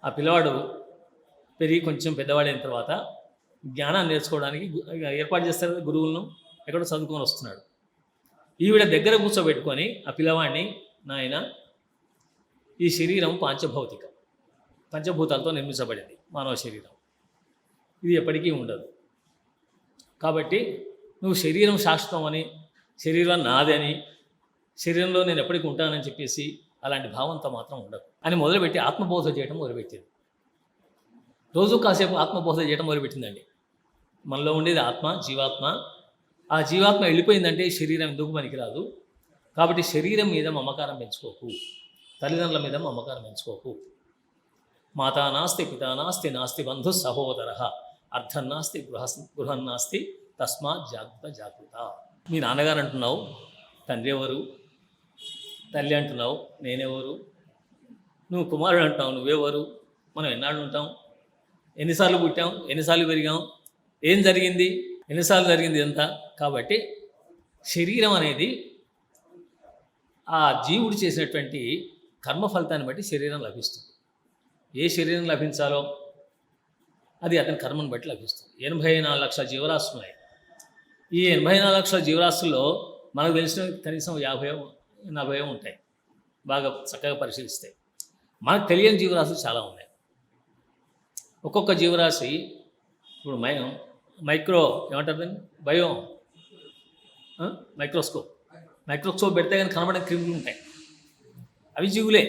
ఆ పిల్లవాడు పెరిగి కొంచెం పెద్దవాడైన తర్వాత జ్ఞానాన్ని నేర్చుకోవడానికి ఏర్పాటు చేస్తారు కదా గురువులను. ఎక్కడో చదువుకొని వస్తున్నాడు. ఈవిడ దగ్గర కూర్చోబెట్టుకొని ఆ పిల్లవాడిని, నాయన ఈ శరీరం పాంచభౌతికం, పంచభూతాలతో నిర్మించబడింది మానవ శరీరం. ఇది ఎప్పటికీ ఉండదు. కాబట్టి నువ్వు శరీరం శాశ్వతం అని, శరీరం నాదని, శరీరంలో నేను ఎప్పటికీ ఉంటానని చెప్పేసి అలాంటి భావంతో మాత్రం ఉండదు అని మొదలుపెట్టి ఆత్మబోధ చేయడం మొదలుపెట్టింది. రోజు కాసేపు ఆత్మబోధ చేయడం మొదలుపెట్టిందండి. మనలో ఉండేది ఆత్మ, జీవాత్మ. ఆ జీవాత్మ వెళ్ళిపోయిందంటే శరీరం ఎందుకు పనికిరాదు. కాబట్టి శరీరం మీద మమకారం పెంచుకోకు, తల్లిదండ్రుల మీద మమకారం పెంచుకోకు. మాతా నాస్తి పితా నాస్తి నాస్తి బంధు సహోదర అర్థం నాస్తి గృహం నాస్తి తస్మాత్ జాగృత. మీ నాన్నగారు అంటున్నావు, తండ్రి ఎవరు? తల్లి అంటున్నావు, నేనెవరు? నువ్వు కుమారుడు అంటున్నావు, నువ్వెవరు? మనం ఎన్నాళ్ళు ఉంటాం? ఎన్నిసార్లు పుట్టాం? ఎన్నిసార్లు పెరిగాం? ఏం జరిగింది? ఎన్నిసార్లు జరిగింది ఇదంతా? కాబట్టి శరీరం అనేది ఆ జీవుడు చేసినటువంటి కర్మ ఫలితాన్ని బట్టి శరీరం లభిస్తుంది. ఏ శరీరం లభించాలో అది అతని కర్మను బట్టి లభిస్తుంది. 84 లక్షల జీవరాశులు ఉన్నాయి. ఈ 84 లక్షల జీవరాశుల్లో మనకు తెలిసిన కనీసం 50-40 ఉంటాయి బాగా చక్కగా పరిశీలిస్తే. మనకు తెలియని జీవరాశులు చాలా ఉన్నాయి. ఒక్కొక్క జీవరాశి ఇప్పుడు మైక్రో ఏమంటారు దాన్ని, మైక్రోస్కోప్ పెడితే కానీ కనబడే క్రిములు ఉంటాయి. అవి జీవులే.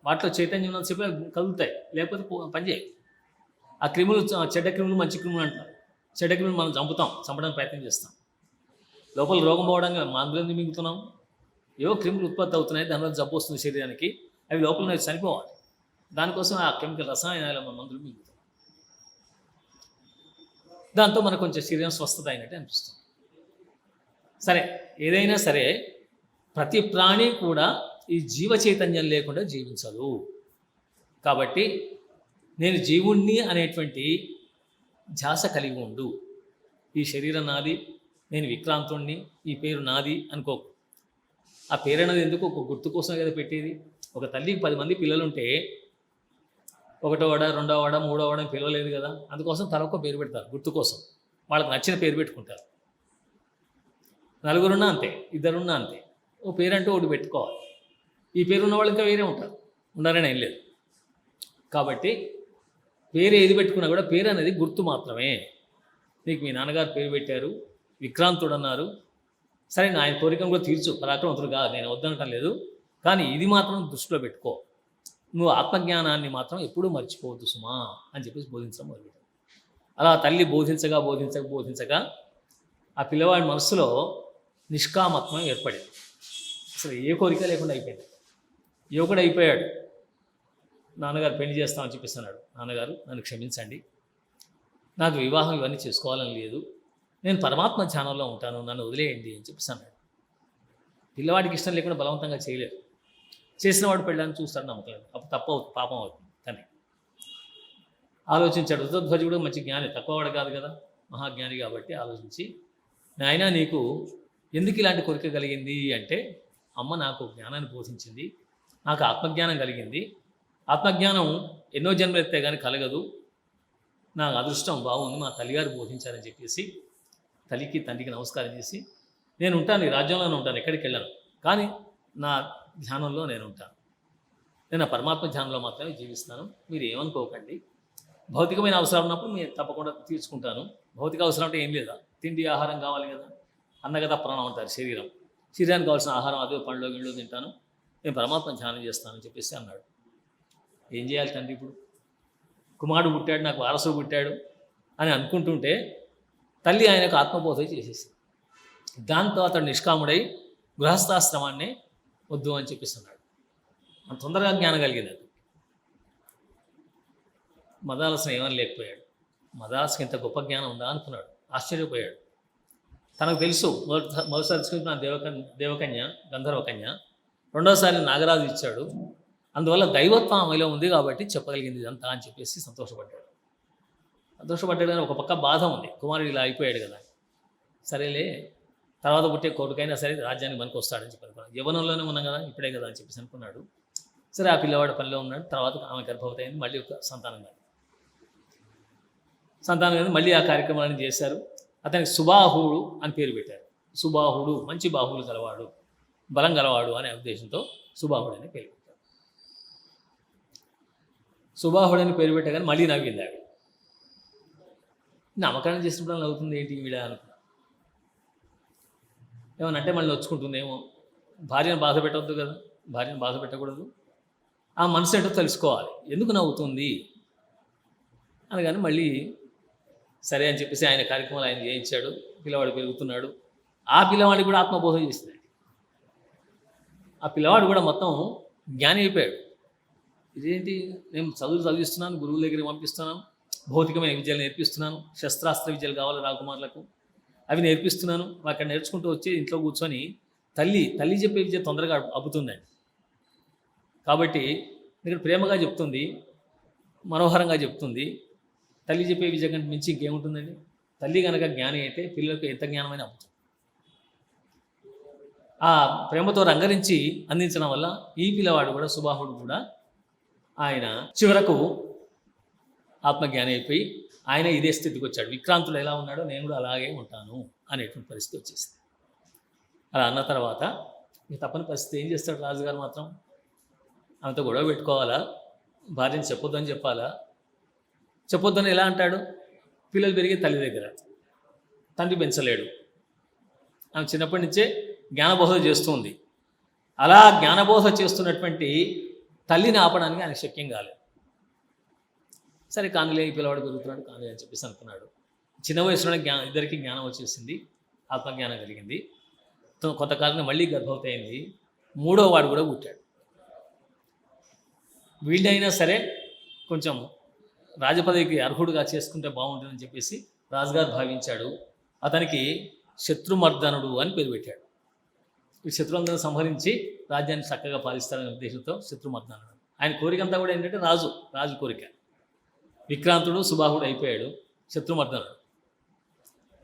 వాటిలో చైతన్యం ఉన్నంతసేపు కదులుతాయి, లేకపోతే పనిచేయి. ఆ క్రిములు చెడ్డ క్రిములు, మంచి క్రిములు అంటారు. చెడ్డ క్రిములు మనం చంపడానికి ప్రయత్నం చేస్తాం. లోపల రోగం పోవడానికి మందులు ఎందుకు మింగుతున్నాం? ఏవో క్రిములు ఉత్పత్తి అవుతున్నాయి, దానివల్ల జబ్బు వస్తుంది శరీరానికి. అవి లోపల చనిపోవాలి. దానికోసం ఆ కెమికల్ రసాయనాల మందులు మింగుతాం. దాంతో మనకు కొంచెం శరీరం స్వస్థత అయినట్టు అనిపిస్తుంది. సరే, ఏదైనా సరే ప్రతి ప్రాణి కూడా ఈ జీవ చైతన్యం లేకుండా జీవించదు. కాబట్టి నేను జీవుణ్ణి అనేటువంటి ధ్యాస కలిగి ఉండు. ఈ శరీరం నాది, నేను విక్రాంతుణ్ణి, ఈ పేరు నాది అనుకోకు. ఆ పేరు అనేది ఎందుకు? ఒక గుర్తు కోసం కదా పెట్టేది. ఒక తల్లికి 10 మంది పిల్లలుంటే 1వ వాడ, 2వ వాడ, 3వ వాడ అని పిలవలేదు కదా. అందుకోసం తలొక్క పేరు పెడతారు, గుర్తు కోసం. వాళ్ళకి నచ్చిన పేరు పెట్టుకుంటారు. నలుగురున్నా అంతే, ఇద్దరున్నా అంతే. ఓ పేరంటూ ఒకటి పెట్టుకోవాలి. ఈ పేరు ఉన్న వాళ్ళు ఇంకా వేరే ఉంటారు, ఉండాలని ఏం లేదు. కాబట్టి పేరు ఏది పెట్టుకున్నా కూడా పేరు అనేది గుర్తు మాత్రమే. నీకు మీ నాన్నగారు పేరు పెట్టారు, విక్రాంతుడు అన్నారు. సరే, నా ఆయన కోరికను కూడా తీర్చు, పరాక్రమవంతుడు కాదు, నేను వద్దనటం లేదు. కానీ ఇది మాత్రం దృష్టిలో పెట్టుకో, నువ్వు ఆత్మజ్ఞానాన్ని మాత్రం ఎప్పుడూ మర్చిపోవద్దు సుమా అని చెప్పేసి బోధించడం మొదలుపెట్టాడు. అలా తల్లి బోధించగా ఆ పిల్లవాడి మనసులో నిష్కామత్వం ఏర్పడింది. అసలు ఏ కోరిక లేకుండా అయిపోయింది. యువకుడు అయిపోయాడు. నాన్నగారు పెళ్లి చేస్తామని చెప్పిస్తున్నాడు. నాన్నగారు నన్ను క్షమించండి, నాకు వివాహం ఇవన్నీ చేసుకోవాలని లేదు, నేను పరమాత్మ ధ్యానంలో ఉంటాను, నన్ను వదిలేయండి అని చెప్పిస్తున్నాడు. పిల్లవాడికి ఇష్టం లేకుండా బలవంతంగా చేయలేదు. చేసిన వాడు పెళ్ళాన్ని చూస్తాడు, నమ్మకలేదు. అప్పుడు పాపం అవుతుంది. కానీ ఆలోచించాడు. ఋతధ్వజుడు మంచి జ్ఞాని, తక్కువవాడు కాదు కదా, మహాజ్ఞాని. కాబట్టి ఆలోచించి, నాయన నీకు ఎందుకు ఇలాంటి కోరిక కలిగింది అంటే, అమ్మ నాకు జ్ఞానాన్ని బోధించింది, నాకు ఆత్మజ్ఞానం కలిగింది. ఆత్మజ్ఞానం ఎన్నో జన్మలు ఎత్తే కానీ కలగదు, నాకు అదృష్టం బాగుంది, మా తల్లిగారు బోధించారని చెప్పేసి తల్లికి తండ్రికి నమస్కారం చేసి, నేను ఉంటాను, ఈ రాజ్యంలోనే ఉంటాను, ఎక్కడికి వెళ్ళను, కానీ నా ధ్యానంలో నేను ఉంటాను, నేను ఆ పరమాత్మ ధ్యానంలో మాత్రమే జీవిస్తాను, మీరు ఏమనుకోకండి. భౌతికమైన అవసరం ఉన్నప్పుడు నేను తప్పకుండా తీర్చుకుంటాను. భౌతిక అవసరం అంటే ఏం లేదా, తిండి ఆహారం కావాలి కదా, అన్న కదా ప్రాణం అంటారు శరీరం. శరీరానికి కావాల్సిన ఆహారం అదే, పండ్లు గిళ్ళు తింటాను, నేను పరమాత్మ ధ్యానం చేస్తానని చెప్పేసి అన్నాడు. ఏం చేయాలి తండ్రి? ఇప్పుడు కుమారుడు పుట్టాడు, నాకు వారసుడు పుట్టాడు అని అనుకుంటుంటే తల్లి ఆయనకు ఆత్మబోధ చేసేసి, దాంతో అతడు నిష్కాముడై గృహస్థాశ్రమాన్ని వద్దు అని చెప్పిస్తున్నాడు. అంత తొందరగా జ్ఞానం కలిగింది. అది మదాలసం ఏమని లేకపోయాడు. మదాలసం ఇంత గొప్ప జ్ఞానం ఉందా అనుకున్నాడు, ఆశ్చర్యపోయాడు. తనకు తెలుసు, మొదటిసారి తీసుకున్న దేవకన్య, గంధర్వకన్య, రెండోసారి నాగరాజు ఇచ్చాడు, అందువల్ల దైవత్వం ఆమెలో ఉంది కాబట్టి చెప్పగలిగింది ఇదంతా అని చెప్పేసి సంతోషపడ్డాడు. కానీ ఒక పక్క బాధ ఉంది, కుమారుడు ఇలా అయిపోయాడు కదా, సరేలే తర్వాత పుట్టే కొడుకైనా సరే రాజ్యానికి మనకు వస్తాడని చెప్పి అనుకున్నాడు. యవ్వనంలోనే ఉన్నాం కదా, ఇప్పుడే కదా అని చెప్పేసి అనుకున్నాడు. సరే ఆ పిల్లవాడు పనిలో ఉన్నాడు. తర్వాత ఆమె గర్భవతి అయింది. మళ్ళీ ఒక సంతానం కాదు మళ్ళీ ఆ కార్యక్రమాలను చేశారు. అతనికి సుబాహుడు అని పేరు పెట్టారు. సుబాహుడు మంచి బాహువులు గలవాడు, బలం గలవాడు అనే ఉద్దేశంతో సుబాహుడు అని పేరు పెట్టారు. సుబాహుడు అని పేరు పెట్టగానే మళ్ళీ నవ్వింది ఆవిడ. నామకరణం చేసినప్పుడు నవ్వుతుంది ఏంటి వీడ అనుకున్నా. ఏమనంటే మళ్ళీ నొచ్చుకుంటుందేమో. భార్యను బాధ పెట్టవద్దు కదా, భార్యను బాధ పెట్టకూడదు. ఆ మనసు ఏంటో తెలుసుకోవాలి, ఎందుకు నవ్వుతుంది అనగానే మళ్ళీ సరే అని చెప్పేసి ఆయన కార్యక్రమాలు ఆయన చేయించాడు. పిల్లవాడు పెరుగుతున్నాడు. ఆ పిల్లవాడికి కూడా ఆత్మబోధ చేసింది. ఆ పిల్లవాడు కూడా మొత్తం జ్ఞాని అయిపోయాడు. ఇదేంటి, నేను చదివిస్తున్నాను, గురువుల దగ్గరికి పంపిస్తున్నాను, భౌతికమైన విద్యలు నేర్పిస్తున్నాను, శస్త్రాస్త్ర విద్యలు కావాలి రాకుమారులకు, అవి నేర్పిస్తున్నాను. అక్కడ నేర్చుకుంటూ వచ్చి ఇంట్లో కూర్చొని తల్లి చెప్పే విద్య తొందరగా అబ్బుతుందండి. కాబట్టి ఇక్కడ ప్రేమగా చెప్తుంది, మనోహరంగా చెప్తుంది. తల్లి చెప్పే విద్య కంటే మించి ఇంకేముంటుందండి. తల్లి కనుక జ్ఞాని అయితే పిల్లలకు ఎంత జ్ఞానమైన అబ్బుతుంది. ఆ ప్రేమతో రంగరించి అందించడం వల్ల ఈ పిల్లవాడు కూడా సుబాహుడు కూడా ఆయన చివరకు ఆత్మజ్ఞాని అయిపోయి ఆయన ఇదే స్థితికి వచ్చాడు. విక్రాంతుడు ఎలా ఉన్నాడో నేను కూడా అలాగే ఉంటాను అనేటువంటి పరిస్థితి వచ్చేసింది. అలా అన్న తర్వాత తప్పని పరిస్థితి ఏం చేస్తాడు రాజుగారు మాత్రం? ఆమెతో గొడవ పెట్టుకోవాలా, భార్యను చెప్పొద్దని చెప్పాలా? చెప్పొద్దని ఎలా అంటాడు? పిల్లలు పెరిగే తల్లి దగ్గర, తండ్రి పెంచలేడు. ఆమె చిన్నప్పటి నుంచే జ్ఞానబోధ చేస్తుంది. అలా జ్ఞానబోధ చేస్తున్నటువంటి తల్లిని ఆపడానికి ఆయన శక్యం కాలేదు. సరే కానిలే, ఈ పిల్లవాడు పెరుగుతున్నాడు కానిలే అని చెప్పేసి అనుకున్నాడు. చిన్న వయసులోనే ఇద్దరికి జ్ఞానం వచ్చేసింది, ఆత్మజ్ఞానం కలిగింది. కొంతకాలంలో మళ్ళీ గర్భవతి అయింది. మూడో వాడు కూడా పుట్టాడు. వీళ్ళైనా సరే కొంచెం రాజపదవికి అర్హుడుగా చేసుకుంటే బాగుంటుందని చెప్పేసి రాజుగారు భావించాడు. అతనికి శత్రుమర్దనుడు అని పేరు పెట్టాడు. ఈ శత్రువులందరూ సంహరించి రాజ్యాన్ని చక్కగా పాలిస్తారనే ఉద్దేశంతో శత్రుమర్దనుడు. ఆయన కోరికంతా కూడా ఏంటంటే రాజు కోరిక. విక్రాంతుడు సుబాహుడు అయిపోయాడు, శత్రుమర్దనుడు.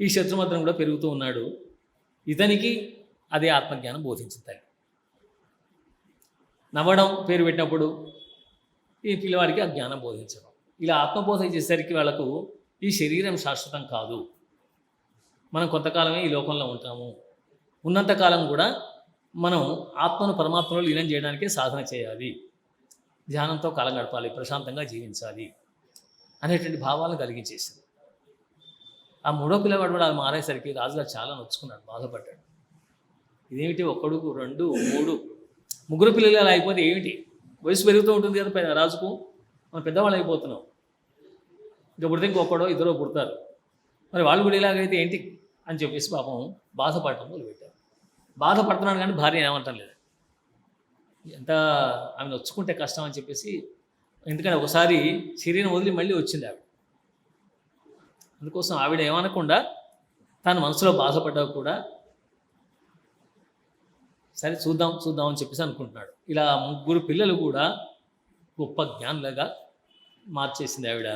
ఈ శత్రుమర్దనం కూడా పెరుగుతూ ఉన్నాడు. ఇతనికి అదే ఆత్మజ్ఞానం బోధించింది. నవ్వడం పేరు పెట్టినప్పుడు ఈ పిల్లవాడికి ఆ జ్ఞానం బోధించడం. ఇలా ఆత్మబోధ చేసేసరికి వాళ్ళకు ఈ శరీరం శాశ్వతం కాదు, మనం కొంతకాలమే ఈ లోకంలో ఉంటాము, ఉన్నంతకాలం కూడా మనం ఆత్మను పరమాత్మలో లీనం చేయడానికే సాధన చేయాలి, ధ్యానంతో కాలం గడపాలి, ప్రశాంతంగా జీవించాలి అనేటువంటి భావాలను కలిగించేసింది. ఆ మూడో పిల్లవాడు కూడా అది మారేసరికి రాజుగారు చాలా నొచ్చుకున్నాడు, బాధపడ్డాడు. ఇదేమిటి, ఒక్కడుకు 2, 3, 3 పిల్లలు అలా అయిపోతే ఏమిటి? వయసు పెరుగుతూ ఉంటుంది కదా రాజుకు, మనం పెద్దవాళ్ళు అయిపోతున్నాం. ఇంకా పుడితే ఇంకొకడో 2 పుడతారు, మరి వాళ్ళు కూడా ఇలాగైతే ఏంటి అని చెప్పేసి పాపం బాధపడటం మొదలుపెట్టారు. బాధపడుతున్నాడు కానీ భార్య ఏమంటాం లేదు, ఎంత ఆమె నొచ్చుకుంటే కష్టం అని చెప్పేసి. ఎందుకంటే ఒకసారి శరీరం వదిలి మళ్ళీ వచ్చింది ఆవిడ. అందుకోసం ఆవిడ ఏమనకుండా తన మనసులో బాధపడ్డా కూడా సరే చూద్దాం అని చెప్పేసి అనుకుంటున్నాడు. ఇలా 3 పిల్లలు కూడా గొప్ప జ్ఞానులుగా మార్చేసింది ఆవిడ.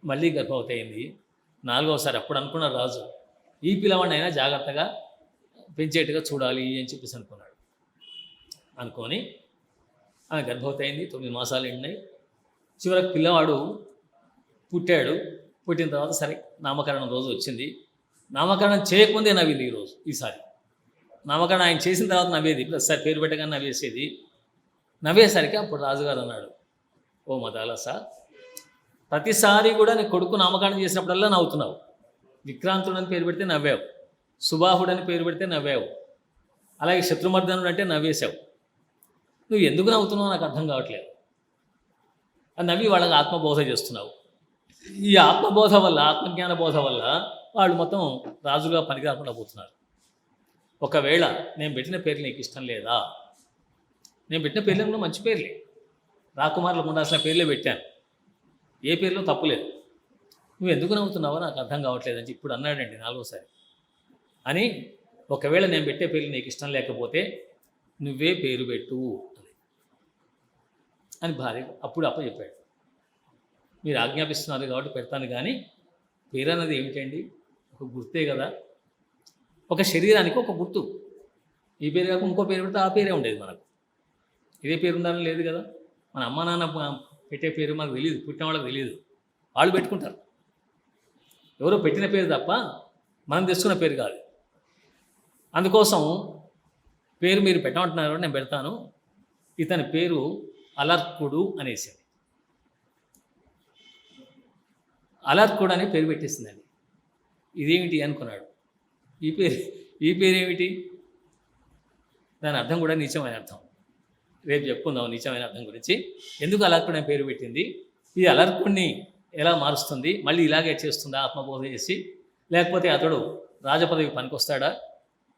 మళ్ళీ గర్భవతి అయింది. 4వసారి అప్పుడు అనుకున్నారు రాజు, ఈ పిల్లవాడిని అయినా జాగ్రత్తగా పెంచేట్టుగా చూడాలి అని చెప్పేసి అనుకొని ఆమె గర్భవతి అయింది. 9 మాసాలు ఎండినాయి. చివరికి పిల్లవాడు పుట్టాడు. పుట్టిన తర్వాత సరే నామకరణం రోజు వచ్చింది. నామకరణం చేయకముందే నవ్వింది ఈసారి. నామకరణం ఆయన చేసిన తర్వాత నవ్వేది, ప్రతిసారి పేరు పెట్టగానే నవ్వేసేది. నవ్వేసరికి అప్పుడు రాజుగారు అన్నాడు, ఓ మదాలస, ప్రతిసారి కూడా నీ కొడుకు నామకరణం చేసినప్పుడల్లా నవ్వుతున్నావు. విక్రాంతుడు అని పేరు పెడితే నవ్వావు, సుబాహుడు అని పేరు పెడితే నవ్వావు, అలాగే శత్రుమర్దనుడు అంటే నవ్వేశావు. నువ్వు ఎందుకు నవ్వుతున్నావు నాకు అర్థం కావట్లేదు. అది నవ్వి వాళ్ళకి ఆత్మబోధ చేస్తున్నావు. ఈ ఆత్మబోధ వల్ల, ఆత్మజ్ఞాన బోధ వల్ల వాళ్ళు మొత్తం రాజుగా పనికిరాకుండా పోతున్నారు. ఒకవేళ నేను పెట్టిన పేర్లు నీకు ఇష్టం లేదా? నేను పెట్టిన పేర్లు మంచి పేర్లే, రాకుమారులకు ఉండాల్సిన పేర్లే పెట్టాను, ఏ పేర్లో తప్పులేదు. నువ్వు ఎందుకు నవ్వుతున్నావో నాకు అర్థం కావట్లేదని ఇప్పుడు అన్నాడండి 4వసారి. అని ఒకవేళ నేను పెట్టే పేర్లు నీకు ఇష్టం లేకపోతే నువ్వే పేరు పెట్టు అని భార్య అప్పుడు చెప్పాడు. మీరు ఆజ్ఞాపిస్తున్నారు కాబట్టి పెడతాను, కానీ పేరు అన్నది ఏమిటండి? ఒక గుర్తే కదా, ఒక శరీరానికి ఒక గుర్తు. ఈ పేరు కాక ఇంకో పేరు పెడితే ఆ పేరే ఉండేది మనకు. ఇదే పేరు ఉండాలని లేదు కదా. మన అమ్మ నాన్న పెట్టే పేరు మనకు తెలియదు, పుట్టిన వాళ్ళకి తెలియదు, వాళ్ళు పెట్టుకుంటారు. ఎవరో పెట్టిన పేరు తప్ప మనం తెచ్చుకున్న పేరు కాదు. అందుకోసం పేరు మీరు పెట్టమంటున్నారు, నేను పెడతాను. ఇతని పేరు అలర్కుడు అనేసింది. అలర్కుడు అని పేరు పెట్టేసిందండి. ఇదేమిటి అనుకున్నాడు. ఈ పేరు ఏమిటి? దాని అర్థం కూడా నీచమైన అర్థం. రేపు చెప్పుకుందాం నీచమైన అర్థం గురించి. ఎందుకు అలర్కుడు అనే పేరు పెట్టింది, ఈ అలర్కుడిని ఎలా మారుస్తుంది, మళ్ళీ ఇలాగే చేస్తుందా ఆత్మబోధ చేసి, లేకపోతే అతడు రాజపదవికి పనికొస్తాడా,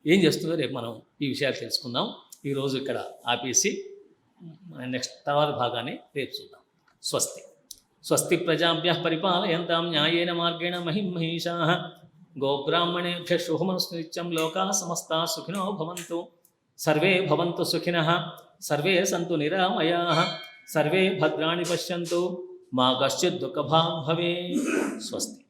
ఏం చేస్తుందో రేపు మనం ఈ విషయాలు తెలుసుకుందాం. ఈరోజు ఇక్కడ ఆపేసి నెక్స్ట్ తర్వాత భాగాన్ని రేపు చూద్దాం. స్వస్తి. స్వస్తి ప్రజాభ్యః పరిపాలయంతాం న్యాయేన మార్గేణ మహిమహీషాః. గోబ్రాహ్మణేభ్యः శుభమస్తు నిత్యం. లోకాః సమస్తాః సుఖినో భవంతు. సర్వే భవంతు సుఖినః. సర్వే సంతు నిరామయాః. సర్వే భద్రాణి పశ్యంతు. మా కశ్చిత్ దుఃఖభాగ్ భవేత్. స్వస్తి.